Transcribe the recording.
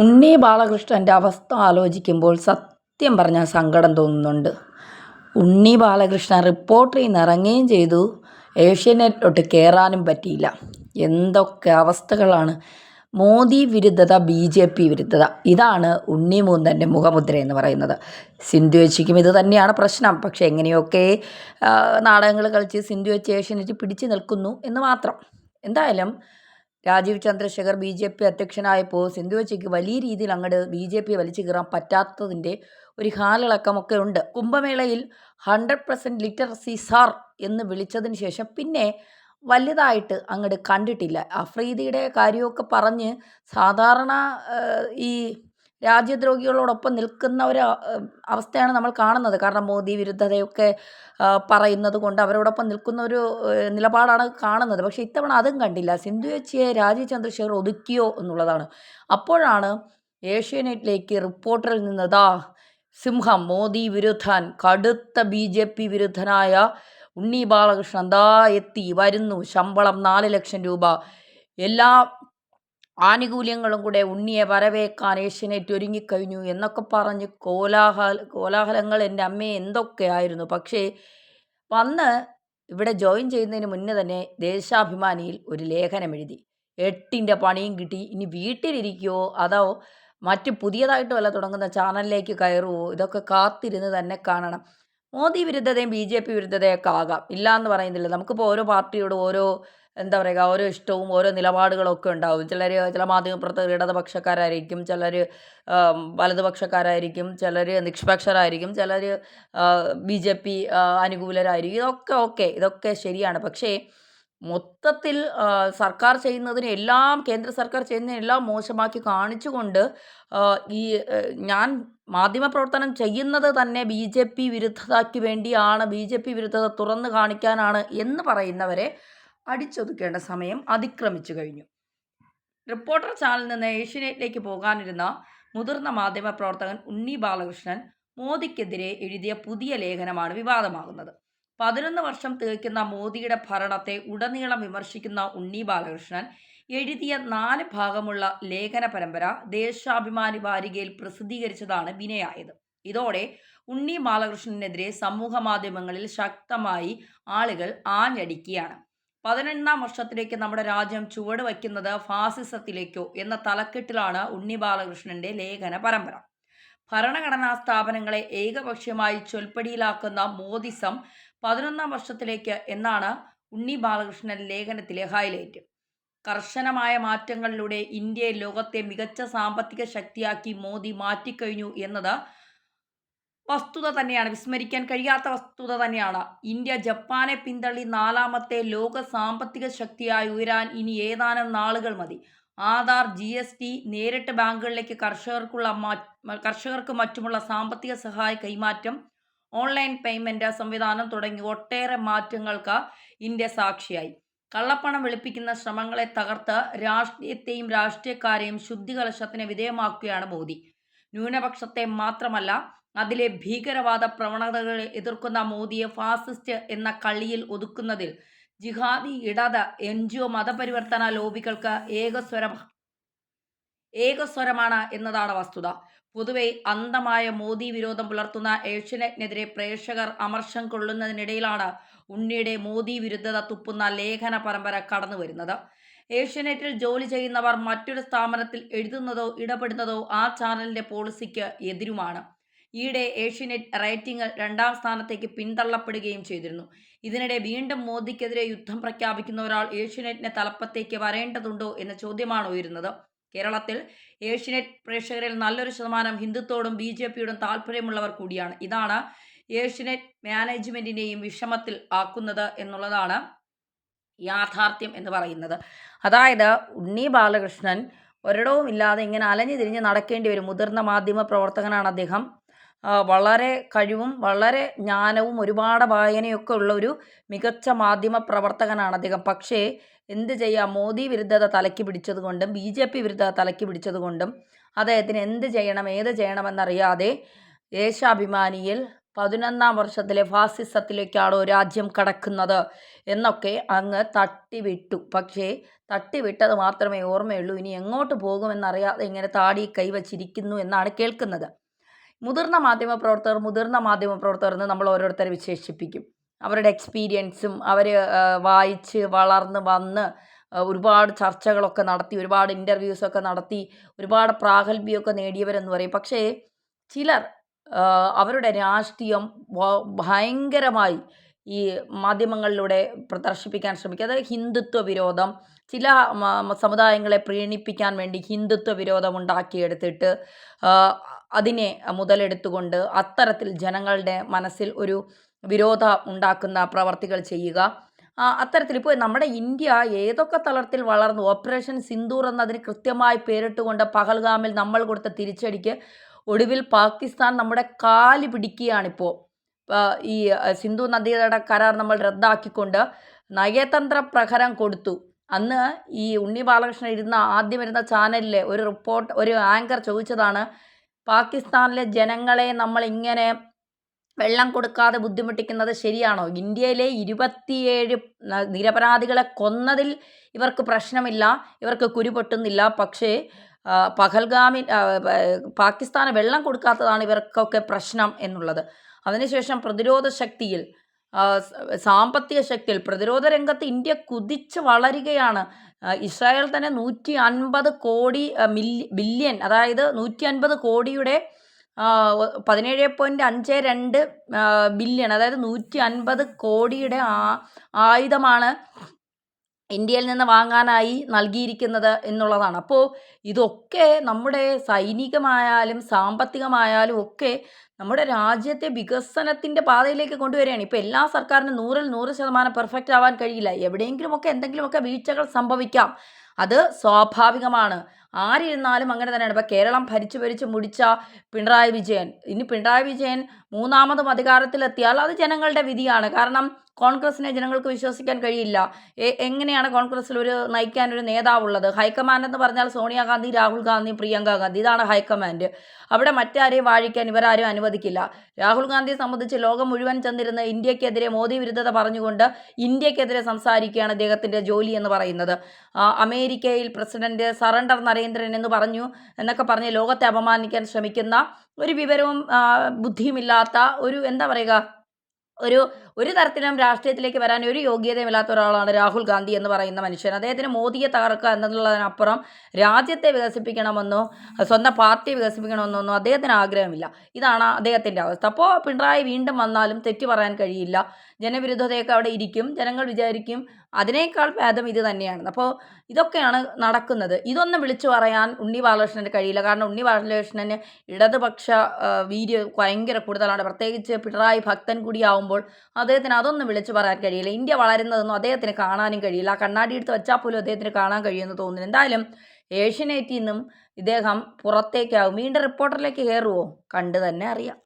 ഉണ്ണി ബാലകൃഷ്ണൻ്റെ അവസ്ഥ ആലോചിക്കുമ്പോൾ സത്യം പറഞ്ഞാൽ സങ്കടം തോന്നുന്നുണ്ട്. ഉണ്ണി ബാലകൃഷ്ണൻ റിപ്പോർട്ടറിൽ നിന്ന് ഇറങ്ങുകയും ചെയ്തു, ഏഷ്യാനെറ്റിലോട്ട് കയറാനും പറ്റിയില്ല. എന്തൊക്കെ അവസ്ഥകളാണ്! മോദി വിരുദ്ധത, BJP വിരുദ്ധത, ഇതാണ് ഉണ്ണി മൂന്തൻ്റെ മുഖമുദ്ര എന്ന് പറയുന്നത്. സിന്ധു ചേച്ചിക്കും ഇത് തന്നെയാണ് പ്രശ്നം. പക്ഷേ എങ്ങനെയൊക്കെ നാടകങ്ങൾ കളിച്ച് സിന്ധു ചേച്ചി ഏഷ്യാനെറ്റ് പിടിച്ചു നിൽക്കുന്നു എന്ന് മാത്രം. എന്തായാലും രാജീവ് ചന്ദ്രശേഖർ BJP അധ്യക്ഷനായപ്പോൾ സിന്ധു ചേച്ചിക്ക് വലിയ രീതിയിൽ അങ്ങോട്ട് BJP വലിച്ചു കയറാൻ പറ്റാത്തതിൻ്റെ ഒരു ഹാലിളക്കമൊക്കെ ഉണ്ട്. കുംഭമേളയിൽ 100% ലിറ്ററസി സാർ എന്ന് വിളിച്ചതിന് ശേഷം പിന്നെ വലുതായിട്ട് അങ്ങോട്ട് കണ്ടിട്ടില്ല. അഫ്രീദിയുടെ കാര്യമൊക്കെ പറഞ്ഞ് സാധാരണ ഈ രാജ്യദ്രോഹികളോടൊപ്പം നിൽക്കുന്ന ഒരു അവസ്ഥയാണ് നമ്മൾ കാണുന്നത്. കാരണം മോദി വിരുദ്ധതയൊക്കെ പറയുന്നത് കൊണ്ട് അവരോടൊപ്പം നിൽക്കുന്ന ഒരു നിലപാടാണ് കാണുന്നത്. പക്ഷേ ഇത്തവണ അതും കണ്ടില്ല. സിന്ധു ചേച്ചിയെ രാജീവ് ചന്ദ്രശേഖർ ഒതുക്കിയോ എന്നുള്ളതാണ്. അപ്പോഴാണ് ഏഷ്യാനെറ്റിലേക്ക് റിപ്പോർട്ടറിൽ നിന്ന് സിംഹം, മോദി വിരുദ്ധൻ, കടുത്ത BJP വിരുദ്ധനായ ഉണ്ണി ബാലകൃഷ്ണൻ എത്തി വരുന്നു, ശമ്പളം 4 ലക്ഷം രൂപ, എല്ലാ ആനുകൂല്യങ്ങളും കൂടെ ഉണ്ണിയെ വരവേക്കാൻ ഏഷ്യാനെറ്റ് ഒരുങ്ങിക്കഴിഞ്ഞു എന്നൊക്കെ പറഞ്ഞ് കോലാഹലങ്ങൾ എൻ്റെ അമ്മയെ എന്തൊക്കെയായിരുന്നു. പക്ഷേ വന്ന് ഇവിടെ ജോയിൻ ചെയ്യുന്നതിന് മുന്നേ തന്നെ ദേശാഭിമാനിയിൽ ഒരു ലേഖനം എഴുതി. 8ൻ്റെ പണിയും കിട്ടി, ഇനി വീട്ടിലിരിക്കുമോ അതോ മറ്റ് പുതിയതായിട്ട് വല്ല തുടങ്ങുന്ന ചാനലിലേക്ക് കയറുമോ, ഇതൊക്കെ കാത്തിരുന്ന് തന്നെ കാണണം. മോദി വിരുദ്ധതയും BJP വിരുദ്ധതയൊക്കെ ആകാം, ഇല്ല എന്ന് പറയുന്നില്ല. നമുക്കിപ്പോൾ ഓരോ പാർട്ടിയോട് ഓരോ ഓരോ ഇഷ്ടവും ഓരോ നിലപാടുകളൊക്കെ ഉണ്ടാവും. ചില മാധ്യമപ്രവർത്തകർ ഇടതുപക്ഷക്കാരായിരിക്കും, ചിലർ വലതുപക്ഷക്കാരായിരിക്കും, ചിലർ നിഷ്പക്ഷരായിരിക്കും, ചിലർ BJP അനുകൂലരായിരിക്കും. ഇതൊക്കെ ശരിയാണ്. പക്ഷേ മൊത്തത്തിൽ സർക്കാർ ചെയ്യുന്നതിന് എല്ലാം, കേന്ദ്ര സർക്കാർ ചെയ്യുന്നതിനെല്ലാം മോശമാക്കി കാണിച്ചുകൊണ്ട് ഞാൻ മാധ്യമപ്രവർത്തനം ചെയ്യുന്നത് തന്നെ BJP വിരുദ്ധതയ്ക്ക് വേണ്ടിയാണ്, BJP വിരുദ്ധത തുറന്നു കാണിക്കാനാണ് എന്ന് പറയുന്നവരെ അടിച്ചൊതുക്കേണ്ട സമയം അതിക്രമിച്ചു കഴിഞ്ഞു. റിപ്പോർട്ടർ ചാനലിൽ നിന്ന് ഏഷ്യാനെറ്റിലേക്ക് പോകാനിരുന്ന മുതിർന്ന മാധ്യമപ്രവർത്തകൻ ഉണ്ണി ബാലകൃഷ്ണൻ മോദിക്കെതിരെ എഴുതിയ പുതിയ ലേഖനമാണ് വിവാദമാകുന്നത്. 11 വർഷം തികയ്ക്കുന്ന മോദിയുടെ ഭരണത്തെ ഉടനീളം വിമർശിക്കുന്ന ഉണ്ണി ബാലകൃഷ്ണൻ എഴുതിയ 4 ഭാഗമുള്ള ലേഖന പരമ്പര ദേശാഭിമാനി വാരികയിൽ പ്രസിദ്ധീകരിച്ചതാണ് വിനയായത്. ഇതോടെ ഉണ്ണി ബാലകൃഷ്ണനെതിരെ സമൂഹ മാധ്യമങ്ങളിൽ ശക്തമായി ആളുകൾ ആഞ്ഞടിക്കുകയാണ്. 11ാം വർഷത്തിലേക്ക് നമ്മുടെ രാജ്യം ചുവട് വയ്ക്കുന്നത് ഫാസിസത്തിലേക്കോ എന്ന തലക്കെട്ടിലാണ് ഉണ്ണി ബാലകൃഷ്ണന്റെ ലേഖന പരമ്പര. ഭരണഘടനാ സ്ഥാപനങ്ങളെ ഏകപക്ഷീയമായി ചൊൽപ്പടിയിലാക്കുന്ന മോദിസം 11ാം വർഷത്തിലേക്ക് എന്നാണ് ഉണ്ണി ബാലകൃഷ്ണൻ ലേഖനത്തിലെ ഹൈലൈറ്റ്. കർശനമായ മാറ്റങ്ങളിലൂടെ ഇന്ത്യയെ ലോകത്തെ മികച്ച സാമ്പത്തിക ശക്തിയാക്കി മോദി മാറ്റിക്കഴിഞ്ഞു എന്നത് വസ്തുത തന്നെയാണ്, വിസ്മരിക്കാൻ കഴിയാത്ത വസ്തുത തന്നെയാണ്. ഇന്ത്യ ജപ്പാനെ പിന്തള്ളി 4ാമത്തെ ലോക സാമ്പത്തിക ശക്തിയായി ഉയരാൻ ഇനി ഏതാനും നാളുകൾ മതി. ആധാർ, GST, നേരിട്ട് ബാങ്കുകളിലേക്ക് കർഷകർക്ക് മറ്റുമുള്ള സാമ്പത്തിക സഹായ കൈമാറ്റം, ഓൺലൈൻ പേയ്മെന്റ് സംവിധാനം തുടങ്ങി ഒട്ടേറെ മാറ്റങ്ങൾക്ക് ഇന്ത്യ സാക്ഷിയായി. കള്ളപ്പണം വെളുപ്പിക്കുന്ന ശ്രമങ്ങളെ തകർത്ത് രാഷ്ട്രീയത്തെയും രാഷ്ട്രീയക്കാരെയും ശുദ്ധികലശത്തിന് വിധേയമാക്കുകയാണ് മോദി. ന്യൂനപക്ഷത്തെ മാത്രമല്ല, അതിലെ ഭീകരവാദ പ്രവണതകളെ എതിർക്കുന്ന മോദിയെ ഫാസിസ്റ്റ് എന്ന കളിയിൽ ഒതുക്കുന്നതിൽ ജിഹാദി, ഇടത്, NGO, മതപരിവർത്തന ലോബികൾക്ക് ഏകസ്വരമാണ് എന്നതാണ് വസ്തുത. പൊതുവെ അന്ധമായ മോദി വിരോധം പുലർത്തുന്ന ഏഷ്യാനെറ്റിനെതിരെ പ്രേക്ഷകർ അമർഷം കൊള്ളുന്നതിനിടയിലാണ് ഉണ്ണിയുടെ മോദി വിരുദ്ധത തുപ്പുന്ന ലേഖന പരമ്പര കടന്നു വരുന്നത്. ഏഷ്യാനെറ്റിൽ ജോലി ചെയ്യുന്നവർ മറ്റൊരു സ്ഥാപനത്തിൽ എഴുതുന്നതോ ഇടപെടുന്നതോ ആ ചാനലിന്റെ പോളിസിക്ക് എതിരുമാണ്. ഈയിടെ ഏഷ്യാനെറ്റ് റേറ്റിംഗിൽ 2ാം സ്ഥാനത്തേക്ക് പിന്തള്ളപ്പെടുകയും ചെയ്തിരുന്നു. ഇതിനിടെ വീണ്ടും മോദിക്കെതിരെ യുദ്ധം പ്രഖ്യാപിക്കുന്ന ഒരാൾ ഏഷ്യാനെറ്റിന്റെ തലപ്പത്തേക്ക് വരേണ്ടതുണ്ടോ എന്ന ചോദ്യമാണ് ഉയരുന്നത്. കേരളത്തിൽ ഏഷ്യാനെറ്റ് പ്രേക്ഷകരിൽ നല്ലൊരു ശതമാനം ഹിന്ദുത്വത്തോടും BJPയോടും താല്പര്യമുള്ളവർ കൂടിയാണ്. ഇതാണ് ഏഷ്യാനെറ്റ് മാനേജ്മെന്റിനെയും വിഷമത്തിൽ ആക്കുന്നത് എന്നുള്ളതാണ് യാഥാർത്ഥ്യം എന്ന് പറയുന്നത്. അതായത് ഉണ്ണി ബാലകൃഷ്ണൻ ഒരിടവും ഇല്ലാതെ ഇങ്ങനെ അലഞ്ഞു തിരിഞ്ഞ് നടക്കേണ്ടി വരും. മുതിർന്ന മാധ്യമ പ്രവർത്തകനാണ് അദ്ദേഹം. വളരെ കഴിവും വളരെ ജ്ഞാനവും ഒരുപാട് വായനയൊക്കെ ഉള്ള ഒരു മികച്ച മാധ്യമ പ്രവർത്തകനാണ് അദ്ദേഹം. പക്ഷേ എന്ത് ചെയ്യാം, മോദി വിരുദ്ധത തലയ്ക്ക് പിടിച്ചതുകൊണ്ടും BJP വിരുദ്ധത തലയ്ക്ക് പിടിച്ചതുകൊണ്ടും അദ്ദേഹത്തിന് എന്ത് ചെയ്യണം ഏത് ചെയ്യണമെന്നറിയാതെ ദേശാഭിമാനിയിൽ 11ാം വർഷത്തിലെ ഫാസിസത്തിലേക്കാണോ രാജ്യം കടക്കുന്നത് എന്നൊക്കെ അങ്ങ് തട്ടിവിട്ടു. പക്ഷേ തട്ടിവിട്ടത് മാത്രമേ ഓർമ്മയുള്ളൂ. ഇനി എങ്ങോട്ട് പോകുമെന്നറിയാതെ ഇങ്ങനെ താടി കൈവച്ചിരിക്കുന്നു എന്നാണ് കേൾക്കുന്നത്. മുതിർന്ന മാധ്യമപ്രവർത്തകർ എന്ന് നമ്മൾ ഓരോരുത്തരെ വിശേഷിപ്പിക്കും. അവരുടെ എക്സ്പീരിയൻസും അവർ വായിച്ച് വളർന്ന് വന്ന് ഒരുപാട് ചർച്ചകളൊക്കെ നടത്തി, ഒരുപാട് ഇൻ്റർവ്യൂസൊക്കെ നടത്തി, ഒരുപാട് പ്രാഗൽഭ്യമൊക്കെ നേടിയവരെന്ന് പറയും. പക്ഷേ ചിലർ അവരുടെ രാഷ്ട്രീയം ഭയങ്കരമായി ഈ മാധ്യമങ്ങളിലൂടെ പ്രദർശിപ്പിക്കാൻ ശ്രമിക്കുക. അതായത് ഹിന്ദുത്വ വിരോധം, ചില സമുദായങ്ങളെ പ്രീണിപ്പിക്കാൻ വേണ്ടി ഹിന്ദുത്വ വിരോധം ഉണ്ടാക്കിയെടുത്തിട്ട് അതിനെ മുതലെടുത്തുകൊണ്ട് അത്തരത്തിൽ ജനങ്ങളുടെ മനസ്സിൽ ഒരു വിരോധം ഉണ്ടാക്കുന്ന പ്രവർത്തികൾ ചെയ്യുക. അത്തരത്തിൽ ഇപ്പോൾ നമ്മുടെ ഇന്ത്യ ഏതൊക്കെ തലത്തിൽ വളർന്നു. ഓപ്പറേഷൻ സിന്ദൂർ എന്നതിന് കൃത്യമായി പേരിട്ടുകൊണ്ട് പഹൽഗാമിൽ നമ്മൾ കൊടുത്ത തിരിച്ചടിക്ക് ഒടുവിൽ പാകിസ്ഥാൻ നമ്മുടെ കാല് പിടിക്കുകയാണിപ്പോൾ. ഈ സിന്ധു നദിയുടെ കരാർ നമ്മൾ റദ്ദാക്കിക്കൊണ്ട് നയതന്ത്ര പ്രഹരം കൊടുത്തു. അന്ന് ഈ ഉണ്ണി ബാലകൃഷ്ണൻ ആദ്യം ഇരുന്ന ചാനലിലെ ഒരു ആങ്കർ ചോദിച്ചതാണ്, പാകിസ്ഥാനിലെ ജനങ്ങളെ നമ്മൾ ഇങ്ങനെ വെള്ളം കൊടുക്കാതെ ബുദ്ധിമുട്ടിക്കുന്നത് ശരിയാണോ? ഇന്ത്യയിലെ 27 നിരപരാധികളെ കൊന്നതിൽ ഇവർക്ക് പ്രശ്നമില്ല, ഇവർക്ക് കുരു പൊട്ടുന്നില്ല. പക്ഷേ പഹൽഗാമിൽ പാകിസ്ഥാന് വെള്ളം കൊടുക്കാത്തതാണ് ഇവർക്കൊക്കെ പ്രശ്നം എന്നുള്ളത്. അതിനുശേഷം പ്രതിരോധ ശക്തിയിൽ, സാമ്പത്തിക ശക്തിയിൽ, പ്രതിരോധ രംഗത്ത് ഇന്ത്യ കുതിച്ച് വളരുകയാണ്. ഇസ്രായേൽ തന്നെ 150 കോടി ബില്യൺ, അതായത് 150 കോടിയുടെ 17.52 ബില്യൺ, അതായത് 150 കോടിയുടെ ആയുധമാണ് ഇന്ത്യയിൽ നിന്ന് വാങ്ങാനായി നൽകിയിരിക്കുന്നത് എന്നുള്ളതാണ്. അപ്പോൾ ഇതൊക്കെ നമ്മുടെ സൈനികമായാലും സാമ്പത്തികമായാലും ഒക്കെ നമ്മുടെ രാജ്യത്തെ വികസനത്തിൻ്റെ പാതയിലേക്ക് കൊണ്ടുവരികയാണ്. ഇപ്പോൾ എല്ലാ സർക്കാരിനും 100% പെർഫെക്റ്റ് ആവാൻ കഴിയില്ല. എവിടെയെങ്കിലുമൊക്കെ എന്തെങ്കിലുമൊക്കെ വീഴ്ചകൾ സംഭവിക്കാം. അത് സ്വാഭാവികമാണ്. ആരിരുന്നാലും അങ്ങനെ തന്നെയാണ്. ഇപ്പോൾ കേരളം ഭരിച്ച് മുടിച്ച പിണറായി വിജയൻ, ഇനി പിണറായി വിജയൻ മൂന്നാമതും അധികാരത്തിലെത്തിയാൽ അത് ജനങ്ങളുടെ വിധിയാണ്. കാരണം കോൺഗ്രസിനെ ജനങ്ങൾക്ക് വിശ്വസിക്കാൻ കഴിയില്ല. എങ്ങനെയാണ് കോൺഗ്രസ്സിൽ നയിക്കാൻ ഒരു നേതാവുള്ളത്? ഹൈക്കമാൻഡ് എന്ന് പറഞ്ഞാൽ സോണിയാഗാന്ധി, രാഹുൽ ഗാന്ധി, പ്രിയങ്ക ഗാന്ധി, ഇതാണ് ഹൈക്കമാൻഡ്. അവിടെ മറ്റാരെയും വാഴിക്കാൻ ഇവരാരും അനുവദിക്കില്ല. രാഹുൽ ഗാന്ധിയെ സംബന്ധിച്ച് ലോകം മുഴുവൻ ചെന്നിരുന്ന് ഇന്ത്യക്കെതിരെ മോദി വിരുദ്ധത പറഞ്ഞുകൊണ്ട് ഇന്ത്യക്കെതിരെ സംസാരിക്കുകയാണ് അദ്ദേഹത്തിൻ്റെ ജോലി എന്ന് പറയുന്നത്. അമേരിക്കയിൽ പ്രസിഡന്റ് സറണ്ടർ നരേന്ദ്രൻ എന്ന് പറഞ്ഞു എന്നൊക്കെ പറഞ്ഞ് ലോകത്തെ അപമാനിക്കാൻ ശ്രമിക്കുന്ന ഒരു വിവരവും ബുദ്ധിയുമില്ലാത്ത എന്താ പറയുക, ഒരു തരത്തിലും രാഷ്ട്രീയത്തിലേക്ക് വരാൻ ഒരു യോഗ്യതയുമില്ലാത്ത ഒരാളാണ് രാഹുൽ ഗാന്ധി എന്ന് പറയുന്ന മനുഷ്യൻ. അദ്ദേഹത്തിന് മോദിയെ തകർക്കുക എന്നുള്ളതിനപ്പുറം രാജ്യത്തെ വികസിപ്പിക്കണമെന്നോ സ്വന്തം പാർട്ടിയെ വികസിപ്പിക്കണമെന്നോ അദ്ദേഹത്തിന് ആഗ്രഹമില്ല. ഇതാണ് അദ്ദേഹത്തിൻ്റെ അവസ്ഥ. അപ്പോൾ പിണറായി വീണ്ടും വന്നാലും തെറ്റു പറയാൻ കഴിയില്ല. ജനവിരുദ്ധതയൊക്കെ അവിടെ ഇരിക്കും. ജനങ്ങൾ വിചാരിക്കും അതിനേക്കാൾ ഭേദം ഇത് തന്നെയാണ്. അപ്പോൾ ഇതൊക്കെയാണ് നടക്കുന്നത്. ഇതൊന്നും വിളിച്ചു പറയാൻ ഉണ്ണി ബാലകൃഷ്ണന് കഴിയില്ല. കാരണം ഉണ്ണി ബാലകൃഷ്ണന് ഇടതുപക്ഷ വീര്യം ഭയങ്കര കൂടുതലാണ്. പ്രത്യേകിച്ച് പിണറായി ഭക്തൻ കൂടിയാവുമ്പോൾ അദ്ദേഹത്തിന് അതൊന്നും വിളിച്ചു പറയാൻ കഴിയില്ല. ഇന്ത്യ വളരുന്നതൊന്നും അദ്ദേഹത്തിന് കാണാനും കഴിയില്ല. കണ്ണാടി എടുത്ത് വെച്ചാൽ പോലും അദ്ദേഹത്തിന് കാണാൻ കഴിയുമെന്ന് തോന്നുന്നു. എന്തായാലും ഏഷ്യാനെറ്റിൽ നിന്നും ഇദ്ദേഹം പുറത്തേക്കാവും. വീണ്ടും റിപ്പോർട്ടറിലേക്ക് കയറുമോ? കണ്ടു തന്നെ അറിയാം.